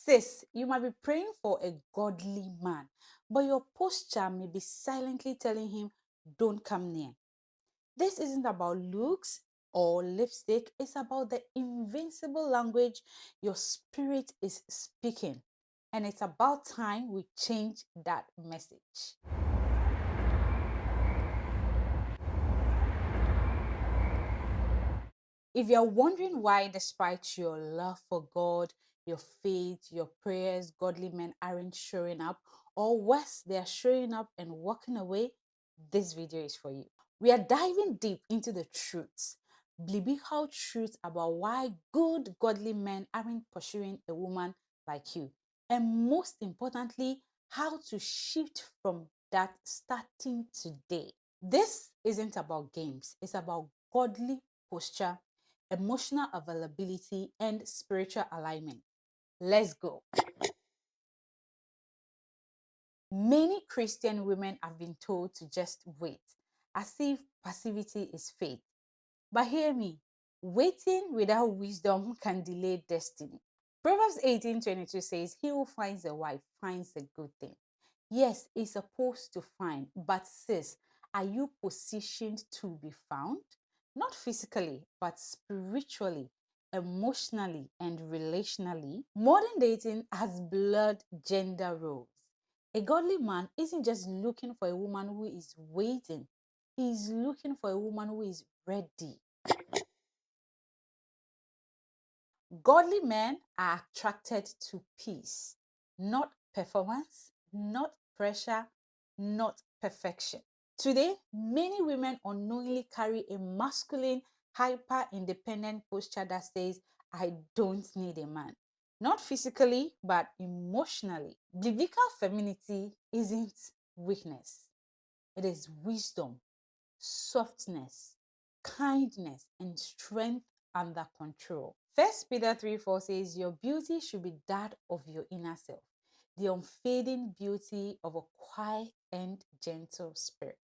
Sis, you might be praying for a godly man, but your posture may be silently telling him, don't come near. This isn't about looks or lipstick, it's about the invincible language your spirit is speaking. And it's about time we change that message. If you're wondering why, despite your love for God, your faith, your prayers, godly men aren't showing up, or worse, they're showing up and walking away, this video is for you. We are diving deep into the truths, biblical truths about why good, godly men aren't pursuing a woman like you. And most importantly, how to shift from that starting today. This isn't about games, it's about godly posture, emotional availability, and spiritual alignment. Let's go. Many Christian women have been told to just wait, as if passivity is faith. But hear me, waiting without wisdom can delay destiny. Proverbs 18:22 says, he who finds a wife finds a good thing. Yes, it's supposed to find, but sis, are you positioned to be found? Not physically, but spiritually, emotionally, and relationally. Modern dating has blurred gender roles. A godly man isn't just looking for a woman who is waiting, he's looking for a woman who is ready. Godly men are attracted to peace, not performance, not pressure, not perfection. Today, many women unknowingly carry a masculine, hyper independent posture that says, I don't need a man. Not physically, but emotionally. Biblical femininity isn't weakness, it is wisdom, softness, kindness, and strength under control. First Peter 3:4 says, your beauty should be that of your inner self, the unfading beauty of a quiet and gentle spirit.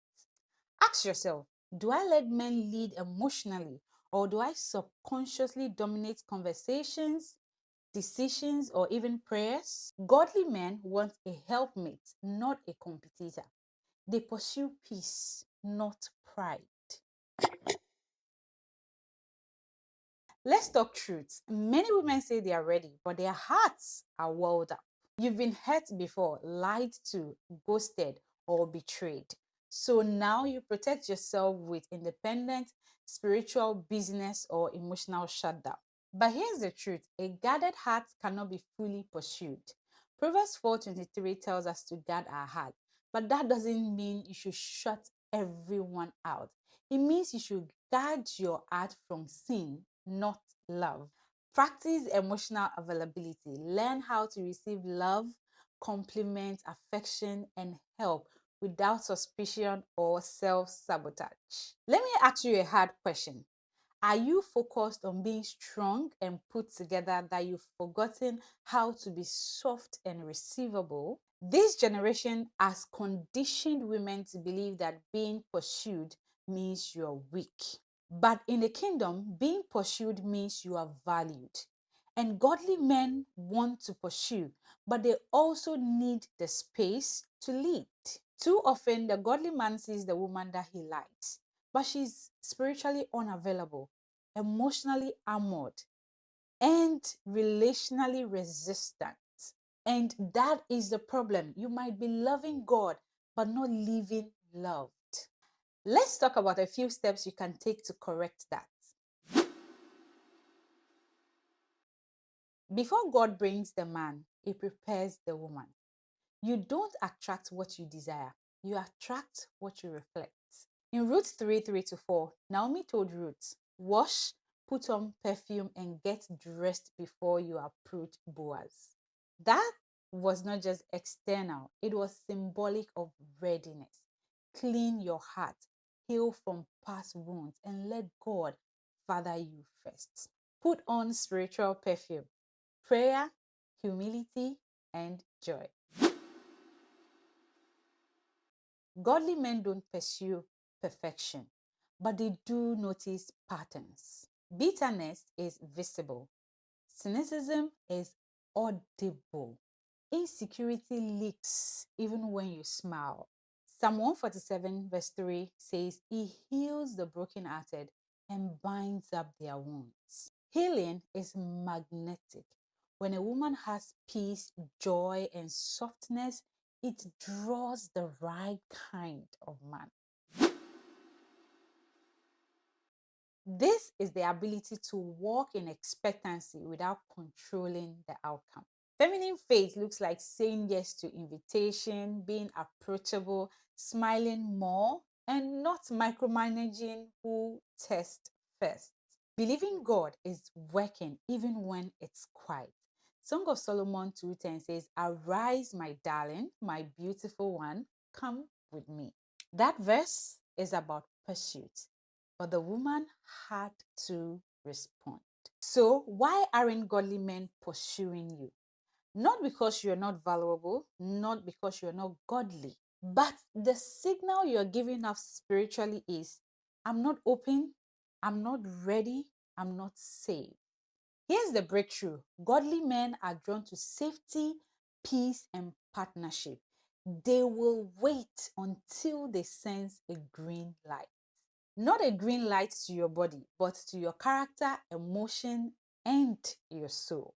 Ask yourself, do I let men lead emotionally, or do I subconsciously dominate conversations, decisions, or even prayers? Godly men want a helpmate, not a competitor. They pursue peace, not pride. Let's talk truth. Many women say they are ready, but their hearts are walled up. You've been hurt before, lied to, ghosted, or betrayed. So now you protect yourself with independent, spiritual, business, or emotional shutdown. But here's the truth, a guarded heart cannot be fully pursued. Proverbs 4:23 tells us to guard our heart, but that doesn't mean you should shut everyone out. It means you should guard your heart from sin, not love. Practice emotional availability. Learn how to receive love, compliment, affection, and help without suspicion or self-sabotage. Let me ask you a hard question. Are you focused on being strong and put together that you've forgotten how to be soft and receivable? This generation has conditioned women to believe that being pursued means you're weak. But in the kingdom, being pursued means you are valued. And godly men want to pursue, but they also need the space to lead. Too often, the godly man sees the woman that he likes, but she's spiritually unavailable, emotionally armored, and relationally resistant. And that is the problem. You might be loving God, but not living loved. Let's talk about a few steps you can take to correct that. Before God brings the man, he prepares the woman. You don't attract what you desire, you attract what you reflect. In Ruth 3:3-4, Naomi told Ruth, wash, put on perfume, and get dressed before you approach Boaz. That was not just external, it was symbolic of readiness. Clean your heart, heal from past wounds, and let God father you first. Put on spiritual perfume, prayer, humility, and joy. Godly men don't pursue perfection, but they do notice patterns. Bitterness is visible. Cynicism is audible. Insecurity leaks even when you smile. Psalm 147 verse 3 says, He heals the brokenhearted and binds up their wounds. Healing is magnetic. When a woman has peace, joy, and softness, it draws the right kind of man. This is the ability to walk in expectancy without controlling the outcome. Feminine faith looks like saying yes to invitation, being approachable, smiling more, and not micromanaging who tests first. Believing God is working even when it's quiet. Song of Solomon 2:10 says, Arise, my darling, my beautiful one, come with me. That verse is about pursuit, but the woman had to respond. So, why aren't godly men pursuing you? Not because you're not valuable, not because you're not godly, but the signal you're giving off spiritually is, I'm not open, I'm not ready, I'm not safe. Here's the breakthrough. Godly men are drawn to safety, peace, and partnership. They will wait until they sense a green light. Not a green light to your body, but to your character, emotion, and your soul.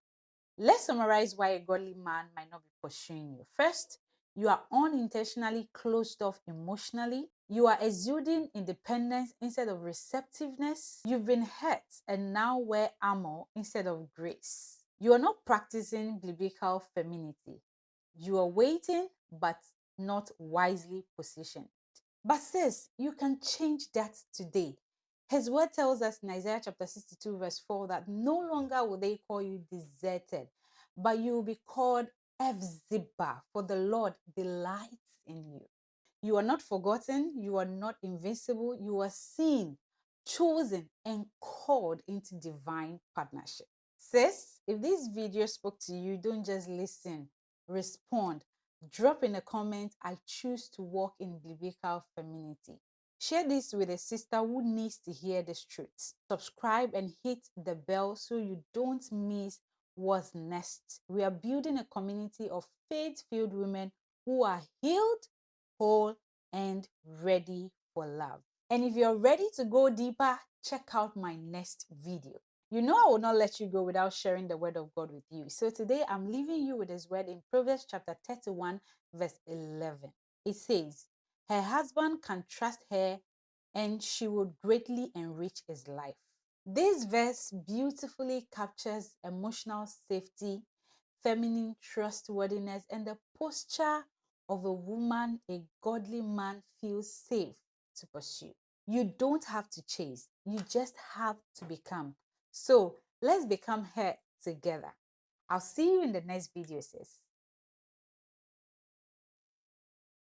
Let's summarize why a godly man might not be pursuing you. First, you are unintentionally closed off emotionally. You are exuding independence instead of receptiveness. You've been hurt and now wear armor instead of grace. You are not practicing biblical femininity. You are waiting but not wisely positioned. But sis, you can change that today. His word tells us in Isaiah chapter 62 verse 4 that no longer will they call you deserted, but you will be called Ephzibah, for the Lord delights in you. You are not forgotten, you are not invincible, you are seen, chosen, and called into divine partnership. Sis, if this video spoke to you, don't just listen, respond. Drop in a comment, I choose to walk in biblical femininity. Share this with a sister who needs to hear this truth. Subscribe and hit the bell so you don't miss what's next. We are building a community of faith-filled women who are healed, whole, and ready for love. And if you're ready to go deeper, check out my next video. You know I will not let you go without sharing the word of God with you. So today I'm leaving you with his word in Proverbs chapter 31 verse 11. It says, her husband can trust her and she would greatly enrich his life. This verse beautifully captures emotional safety, feminine trustworthiness, and the posture of a woman a godly man feels safe to pursue. You don't have to chase, you just have to become. So let's become her together. I'll see you in the next video, sis.